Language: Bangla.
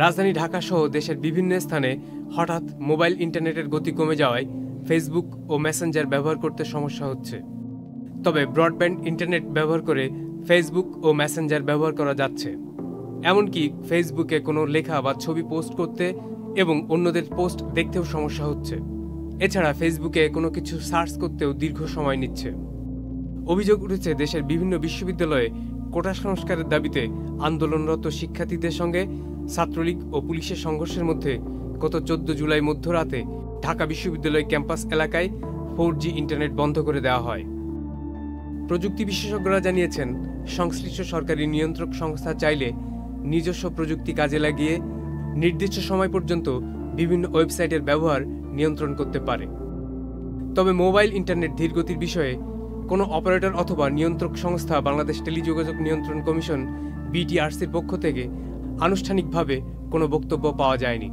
রাজধানী ঢাকাসহ দেশের বিভিন্ন স্থানে হঠাৎ মোবাইল ইন্টারনেটের গতি কমে যাওয়ায় ফেসবুক ও মেসেঞ্জার ব্যবহার করতে সমস্যা হচ্ছে। তবে ব্রডব্যান্ড ইন্টারনেট ব্যবহার করে ফেসবুক ও মেসেঞ্জার ব্যবহার করা যাচ্ছে। এমনকি ফেসবুকে কোনো লেখা বা ছবি পোস্ট করতে এবং অন্যদের পোস্ট দেখতেও সমস্যা হচ্ছে। এছাড়া ফেসবুকে কোনো কিছু সার্চ করতেও দীর্ঘ সময় নিচ্ছে। অভিযোগ উঠেছে দেশের বিভিন্ন বিশ্ববিদ্যালয়ে কোটা সংস্কারের দাবিতে আন্দোলনরত শিক্ষার্থীদের সঙ্গে ছাত্রলীগ ও পুলিশের সংঘর্ষের মধ্যে গত 14 জুলাই মধ্যরাতে ঢাকা বিশ্ববিদ্যালয় ক্যাম্পাস এলাকায় 4G ইন্টারনেট বন্ধ করে দেওয়া হয়। প্রযুক্তি বিশেষজ্ঞরা জানিয়েছেন, সংশ্লিষ্ট সরকারি নিয়ন্ত্রক সংস্থা চাইলে নিজস্ব প্রযুক্তি কাজে লাগিয়ে নির্দিষ্ট সময় পর্যন্ত বিভিন্ন ওয়েবসাইটের ব্যবহার নিয়ন্ত্রণ করতে পারে। তবে মোবাইল ইন্টারনেট ধীরগতির বিষয়ে কোনো অপারেটর অথবা নিয়ন্ত্রক সংস্থা বাংলাদেশ টেলিযোগাযোগ নিয়ন্ত্রণ কমিশন BTRCর পক্ষ থেকে আনুষ্ঠানিকভাবে কোনো বক্তব্য পাওয়া যায়নি।